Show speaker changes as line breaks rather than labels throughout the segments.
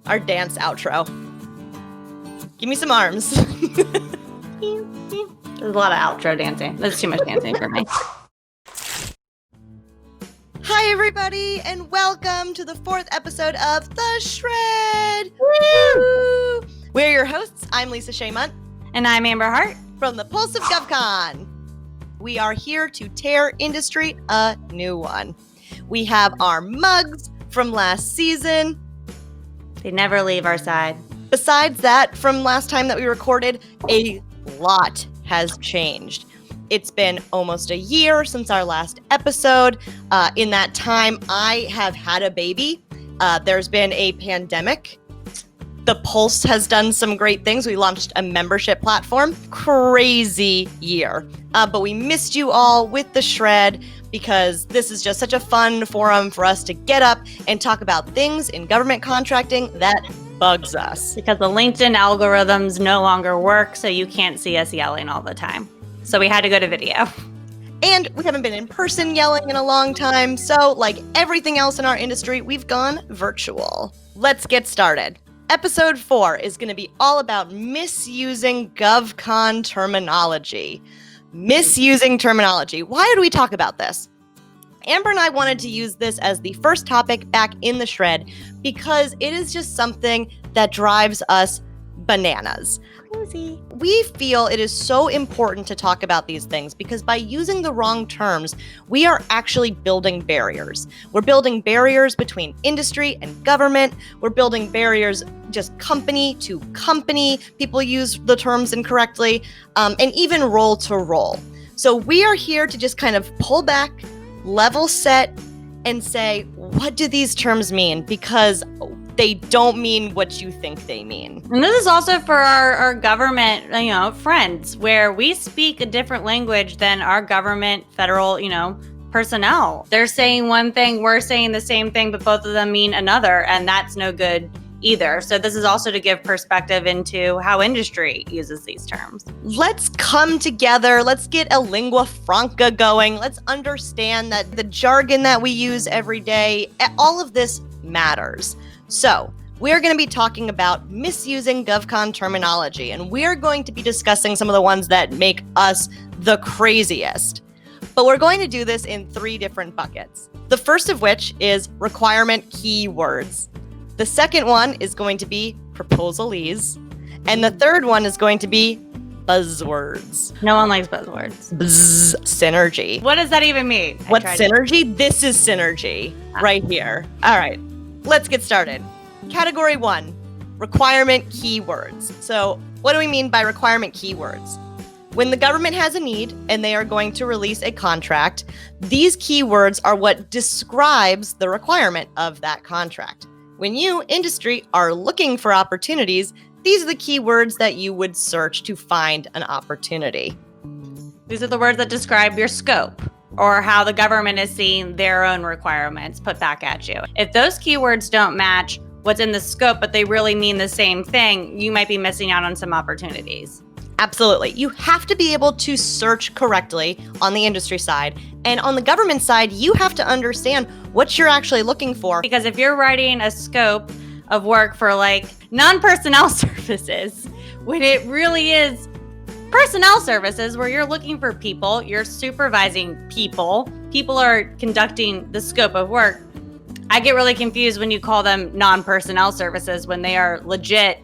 our dance outro. Give me some arms.
There's a lot of outro dancing. That's too much dancing for me.
Hi, everybody, and welcome to the 4th episode of The Shred. Woo! We're your hosts. I'm Lisa Shaymont.
And I'm Amber Hart.
From the Pulse of GovCon. We are here to tear industry a new one. We have our mugs from last season.
They never leave our side.
Besides that, from last time that we recorded, a lot has changed. It's been almost a year since our last episode. In that time, I have had a baby. There's been a pandemic. The Pulse has done some great things. We launched a membership platform. Crazy year. But we missed you all with the Shred because this is just such a fun forum for us to get up and talk about things in government contracting that bugs us.
Because the LinkedIn algorithms no longer work, so you can't see us yelling all the time. So we had to go to video.
And we haven't been in person yelling in a long time, so like everything else in our industry, we've gone virtual. Let's get started. Episode 4 is going to be all about misusing GovCon terminology. Misusing terminology. Why did we talk about this? Amber and I wanted to use this as the first topic back in the Shred because it is just something that drives us bananas.
Crazy.
We feel it is so important to talk about these things because by using the wrong terms, we are actually building barriers. We're building barriers between industry and government. We're building barriers just company to company. People use the terms incorrectly, and even role to role. So we are here to just kind of pull back, level set, and say, what do these terms mean? Because they don't mean what you think they mean.
And this is also for our government, friends, where we speak a different language than our government, federal, personnel. They're saying one thing, we're saying the same thing, but both of them mean another, and that's no good either. So this is also to give perspective into how industry uses these terms.
Let's come together. Let's get a lingua franca going. Let's understand that the jargon that we use every day, all of this matters. So we're going to be talking about misusing GovCon terminology, and we're going to be discussing some of the ones that make us the craziest. But we're going to do this in 3 different buckets. The first of which is requirement keywords. The second one is going to be proposalese. And the third one is going to be buzzwords.
No one likes buzzwords.
Bzz, synergy.
What does that even mean?
What's synergy? This is synergy right here. All right. Let's get started. Category 1, requirement keywords. So what do we mean by requirement keywords? When the government has a need and they are going to release a contract, these keywords are what describes the requirement of that contract. When you, industry, are looking for opportunities, these are the keywords that you would search to find an opportunity.
These are the words that describe your scope, or how the government is seeing their own requirements put back at you. If those keywords don't match what's in the scope, but they really mean the same thing, you might be missing out on some opportunities.
Absolutely. You have to be able to search correctly on the industry side. And on the government side, you have to understand what you're actually looking for.
Because if you're writing a scope of work for non-personnel services, when it really is personnel services where you're looking for people, you're supervising people are conducting the scope of work. I get really confused when you call them non-personnel services when they are legit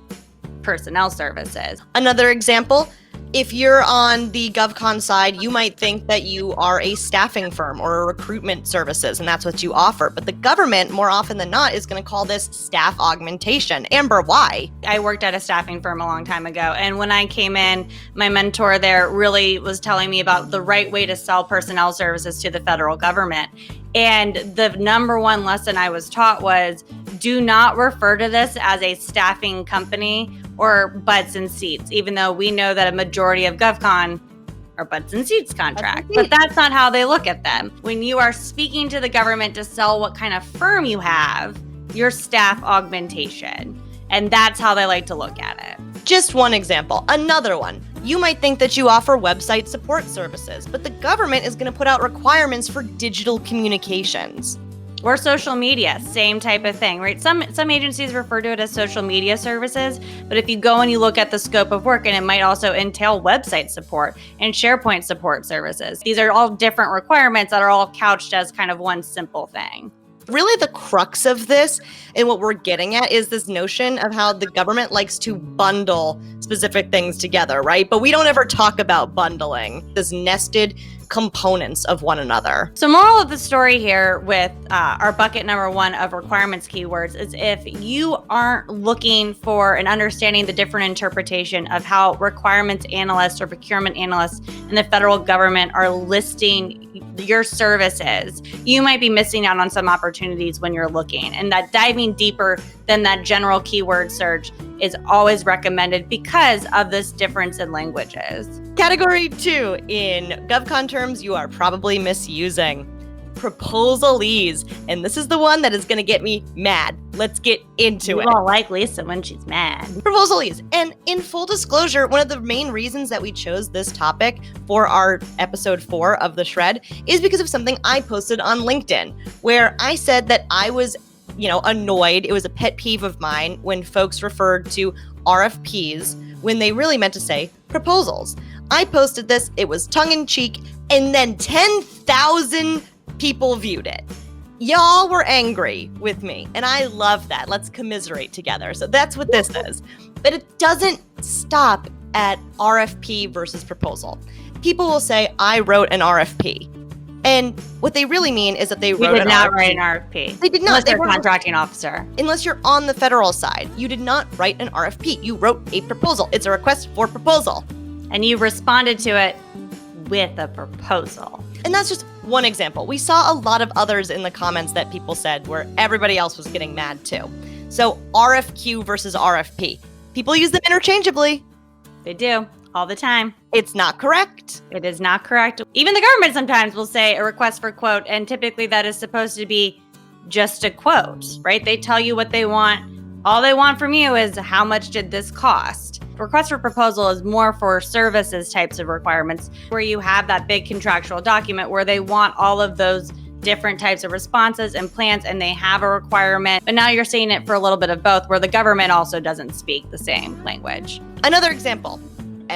personnel services.
Another example, if you're on the GovCon side, you might think that you are a staffing firm or a recruitment services, and that's what you offer. But the government, more often than not, is going to call this staff augmentation. Amber, why?
I worked at a staffing firm a long time ago, and when I came in, my mentor there really was telling me about the right way to sell personnel services to the federal government. And the number one lesson I was taught was, do not refer to this as a staffing company or butts and seats, even though we know that a majority of GovCon are butts and seats contracts. But that's not how they look at them. When you are speaking to the government to sell what kind of firm you have, your staff augmentation. And that's how they like to look at it.
Just one example. Another one. You might think that you offer website support services, but the government is going to put out requirements for digital communications.
Or social media, same type of thing, right? Some agencies refer to it as social media services, but if you go and you look at the scope of work, and it might also entail website support and SharePoint support services. These are all different requirements that are all couched as kind of one simple thing.
Really, the crux of this and what we're getting at is this notion of how the government likes to bundle specific things together, right? But we don't ever talk about bundling, this nested components of one another.
So moral of the story here with our bucket number 1 of requirements keywords is if you aren't looking for and understanding the different interpretation of how requirements analysts or procurement analysts in the federal government are listing your services, you might be missing out on some opportunities when you're looking. And that diving deeper than that general keyword search is always recommended because of this difference in languages.
Category 2, in GovCon terms, you are probably misusing. Proposalese. And this is the one that is going to get me mad. Let's get into it.
You all like Lisa when she's mad.
Proposalese. And in full disclosure, one of the main reasons that we chose this topic for our episode 4 of The Shred is because of something I posted on LinkedIn, where I said that I was annoyed. It was a pet peeve of mine when folks referred to RFPs when they really meant to say proposals. I posted this, it was tongue-in-cheek, and then 10,000 people viewed it. Y'all were angry with me, and I love that. Let's commiserate together. So that's what this is. But it doesn't stop at RFP versus proposal. People will say, I wrote an RFP. And what they really mean is that they wrote
did not write an RFP.
They did not.
Unless
They
they're
were
a contracting officer.
Unless you're on the federal side. You did not write an RFP. You wrote a proposal. It's a request for proposal.
And you responded to it with a proposal.
And that's just one example. We saw a lot of others in the comments that people said where everybody else was getting mad too. So RFQ versus RFP. People use them interchangeably.
They do. All the time.
It's not correct.
It is not correct. Even the government sometimes will say a request for quote, and typically that is supposed to be just a quote, right? They tell you what they want. All they want from you is how much did this cost? Request for proposal is more for services types of requirements where you have that big contractual document where they want all of those different types of responses and plans, and they have a requirement. But now you're seeing it for a little bit of both, where the government also doesn't speak the same language.
Another example.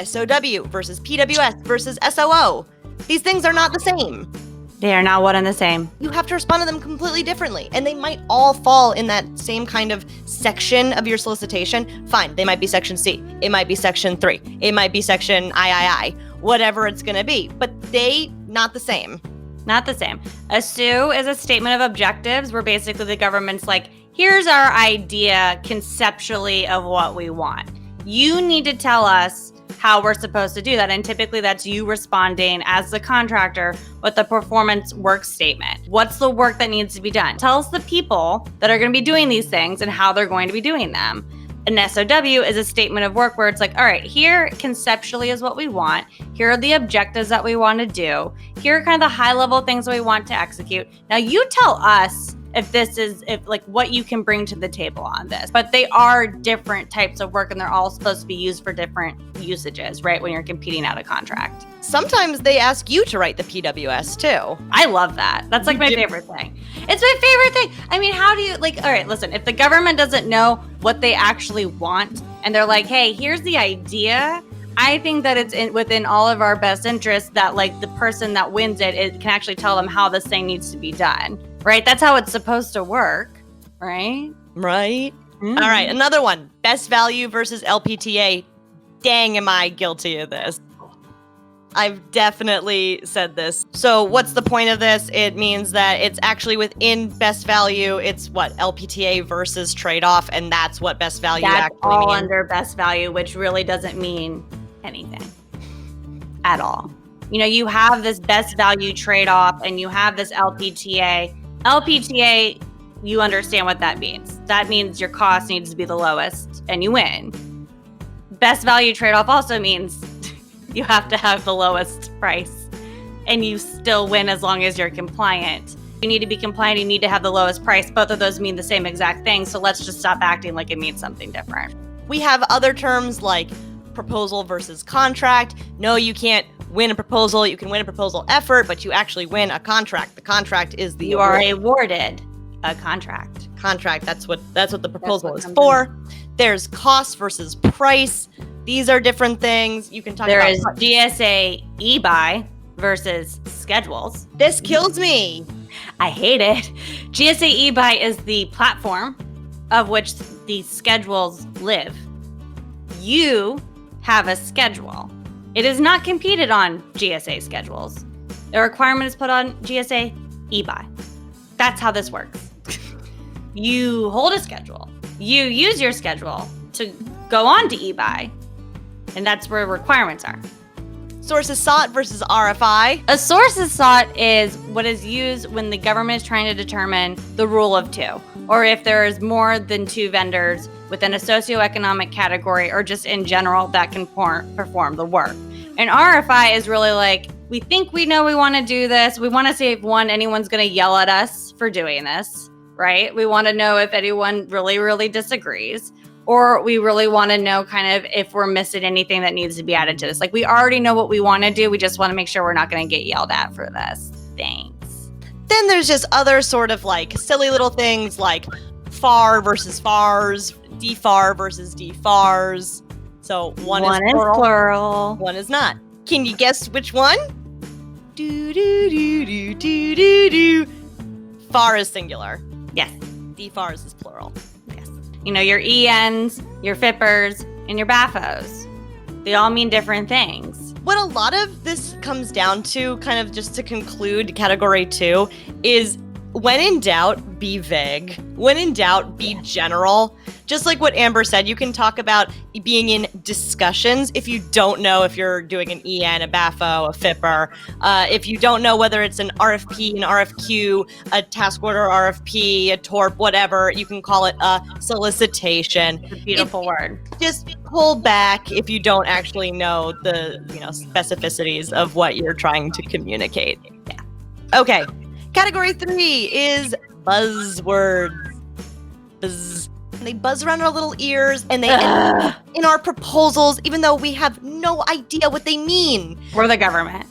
SOW versus PWS versus SOO. These things are not the same.
They are not one and the same.
You have to respond to them completely differently, and they might all fall in that same kind of section of your solicitation. Fine, they might be section C, it might be section 3, it might be section III, whatever it's going to be, but they not the same.
Not the same. A SOO is a statement of objectives where basically the government's like, here's our idea conceptually of what we want. You need to tell us how we're supposed to do that. And typically that's you responding as the contractor with a performance work statement. What's the work that needs to be done? Tell us the people that are going to be doing these things and how they're going to be doing them. An SOW is a statement of work where it's like, all right, here conceptually is what we want. Here are the objectives that we want to do. Here are kind of the high level things that we want to execute. Now you tell us if what you can bring to the table on this. But they are different types of work, and they're all supposed to be used for different usages, right? When you're competing out a contract.
Sometimes they ask you to write the PWS too.
I love that. That's like my favorite thing. It's my favorite thing. I mean, how do you all right, listen, if the government doesn't know what they actually want and they're like, hey, here's the idea, I think that it's within all of our best interests that the person that wins it can actually tell them how this thing needs to be done, right? That's how it's supposed to work, right?
Right. Mm-hmm. All right, another one. Best value versus LPTA. Dang, am I guilty of this? I've definitely said this. So what's the point of this? It means that it's actually within best value. It's what LPTA versus trade-off, and that's what best value actually means.
That's all under best value, which really doesn't mean anything at all. You have this best value trade-off and you have this LPTA. LPTA, you understand what that means. That means your cost needs to be the lowest and you win. Best value trade-off also means you have to have the lowest price and you still win as long as you're compliant. You need to be compliant, you need to have the lowest price. Both of those mean the same exact thing, so let's just stop acting like it means something different.
We have other terms like proposal versus contract. No, you can't win a proposal. You can win a proposal effort, but you actually win a contract. The contract is the
You are awarded. A contract.
Contract. That's what the proposal is
comes
for. There's cost versus price. These are different things. You can talk
There
about.
is GSA e-buy versus schedules.
This kills me.
I hate it. GSA e-buy is the platform of which the schedules live. You have a schedule. It is not competed on GSA schedules. The requirement is put on GSA e-buy. That's how this works. You hold a schedule. You use your schedule to go on to e-buy, and that's where requirements are.
Sources sought versus RFI.
A sources sought is what is used when the government is trying to determine the rule of two, or if there is more than two vendors within a socioeconomic category or just in general that can perform the work. And RFI is really like, we think we know we want to do this. We want to see if anyone's going to yell at us for doing this, right? We want to know if anyone really, really disagrees. Or we really want to know kind of if we're missing anything that needs to be added to this. Like, we already know what we want to do. We just want to make sure we're not going to get yelled at for this. Thanks.
Then there's just other sort of like silly little things like FAR versus FARs, DFAR versus DFARs. So one is plural, one is not. Can you guess which one? Do do do do do do do. FAR is singular.
Yes.
DFARs is plural.
You know, your ENs, your FIPPers, and your BAFOs. They all mean different things.
What a lot of this comes down to, kind of just to conclude category 2, is when in doubt, be vague. When in doubt, be general. Just like what Amber said, you can talk about being in discussions if you don't know if you're doing an EN, a BAFO, a FIPPer. If you don't know whether it's an RFP, an RFQ, a task order RFP, a TORP, whatever, you can call it a solicitation.
It's a beautiful word.
Just pull back if you don't actually know the specificities of what you're trying to communicate.
Yeah.
Okay. Category 3 is buzzwords. Buzz. They buzz around our little ears and they end up in our proposals, even though we have no idea what they mean.
Or the government.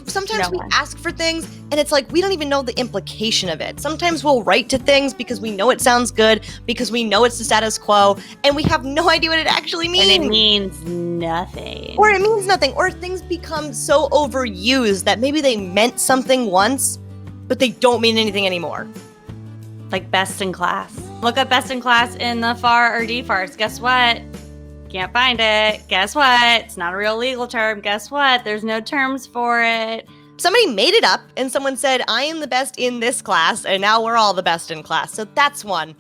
Sometimes we ask for things and it's like we don't even know the implication of it. Sometimes we'll write to things because we know it sounds good, because we know it's the status quo, and we have no idea what it actually means.
And it means nothing.
Or it means nothing. Or things become so overused that maybe they meant something once, but they don't mean anything anymore.
Like best in class. Look up best in class in the FAR or DFARs. Guess what? Can't find it. Guess what? It's not a real legal term. Guess what? There's no terms for it.
Somebody made it up and someone said, I am the best in this class, and now we're all the best in class. So that's one.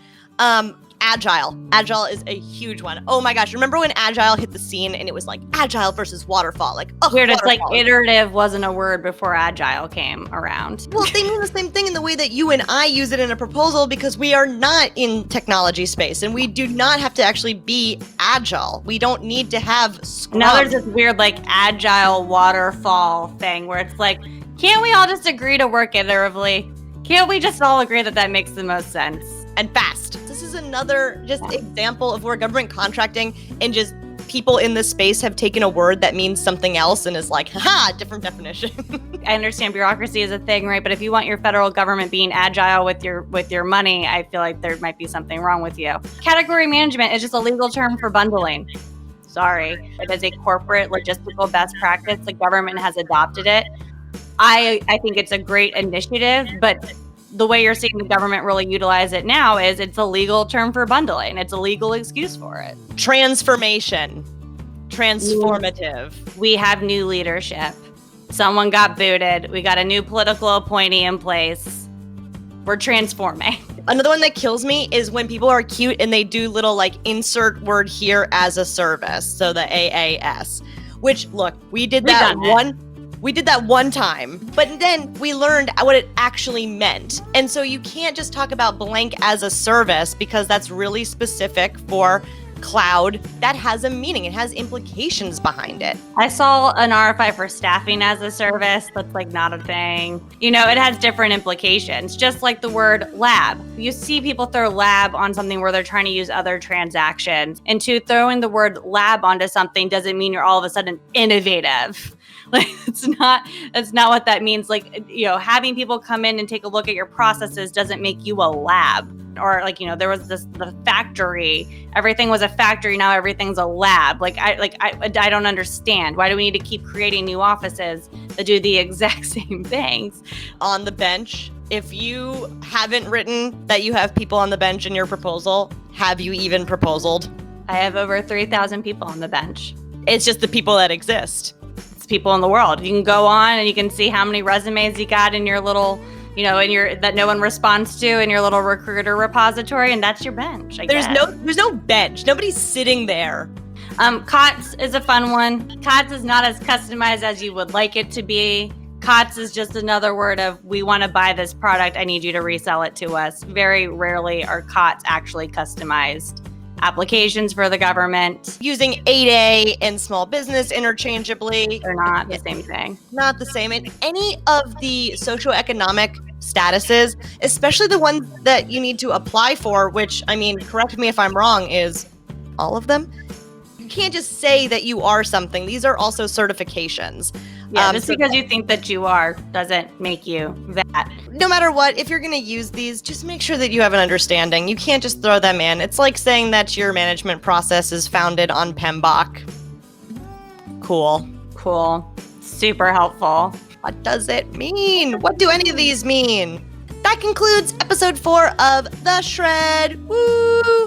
Agile. Agile is a huge one. Oh my gosh. Remember when Agile hit the scene and it was like Agile versus Waterfall? Like, oh,
weird.
Waterfall.
It's like iterative wasn't a word before Agile came around.
Well, they mean the same thing in the way that you and I use it in a proposal, because we are not in technology space and we do not have to actually be agile. We don't need to have Scrum.
Now there's this weird like Agile Waterfall thing where it's like, can't we all just agree to work iteratively? Can't we just all agree that makes the most sense?
And fast. This is another example of where government contracting and just people in this space have taken a word that means something else and is like, haha, different definition.
I understand bureaucracy is a thing, right? But if you want your federal government being agile with your money, I feel like there might be something wrong with you. Category management is just a legal term for bundling. Sorry. It is a corporate logistical best practice. The government has adopted it. I think it's a great initiative, but the way you're seeing the government really utilize it now is it's a legal term for bundling. It's a legal excuse for it.
Transformation. Transformative.
We have new leadership. Someone got booted. We got a new political appointee in place. We're transforming.
Another one that kills me is when people are cute and they do little like insert word here as a service. So the AAS, which look, we did that one time, but then we learned what it actually meant. And so you can't just talk about blank as a service because that's really specific for cloud, that has a meaning. It has implications behind it.
I saw an RFI for staffing as a service. That's like not a thing. You know, it has different implications, just like the word lab. You see people throw lab on something where they're trying to use other transactions. And throwing the word lab onto something doesn't mean you're all of a sudden innovative. Like, that's not what that means. Like, you know, having people come in and take a look at your processes doesn't make you a lab. Or like, you know, there was the factory, everything was a factory, now everything's a lab. I don't understand. Why do we need to keep creating new offices that do the exact same things?
On the bench, if you haven't written that you have people on the bench in your proposal, have you even proposaled?
I have over 3,000 people on the bench.
It's just the people that exist.
It's people in the world. You can go on and you can see how many resumes you got in your little, you know, that no one responds to in your little recruiter repository, and that's your bench.
There's no bench. Nobody's sitting there.
COTS is a fun one. COTS is not as customized as you would like it to be. COTS is just another word of, we want to buy this product, I need you to resell it to us. Very rarely are COTS actually customized applications for the government.
Using 8A and small business interchangeably.
They're not the same thing.
Not the same. In any of the socioeconomic statuses, especially the ones that you need to apply for, which, I mean, correct me if I'm wrong, is all of them. You can't just say that you are something. These are also certifications.
Yeah, just because you think that you are doesn't make you that.
No matter what, if you're going to use these, just make sure that you have an understanding. You can't just throw them in. It's like saying that your management process is founded on PMBOK. Cool.
Super helpful.
What does it mean? What do any of these mean? That concludes episode 4 of The Shred. Woo!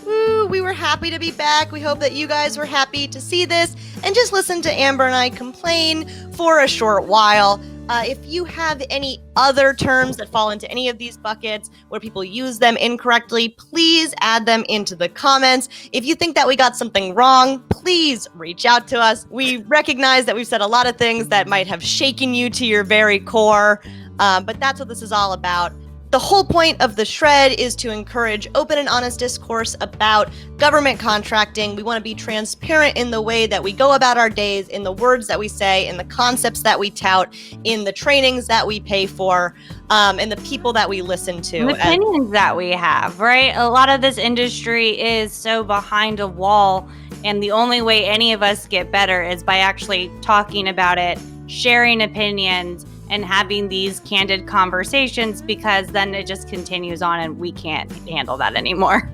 Woo! We were happy to be back. We hope that you guys were happy to see this and just listen to Amber and I complain for a short while. If you have any other terms that fall into any of these buckets where people use them incorrectly, please add them into the comments. If you think that we got something wrong, please reach out to us. We recognize that we've said a lot of things that might have shaken you to your very core, but that's what this is all about. The whole point of The Shred is to encourage open and honest discourse about government contracting. We want to be transparent in the way that we go about our days, in the words that we say, in the concepts that we tout, in the trainings that we pay for, and the people that we listen to.
And the opinions that we have, right? A lot of this industry is so behind a wall, and the only way any of us get better is by actually talking about it, sharing opinions, and having these candid conversations, because then it just continues on and we can't handle that anymore.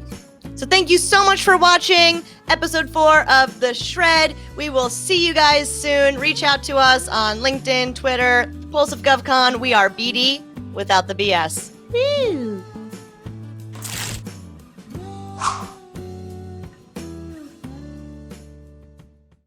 So thank you so much for watching episode 4 of The Shred. We will see you guys soon. Reach out to us on LinkedIn, Twitter, Pulse of GovCon. We are BD without the BS. Woo!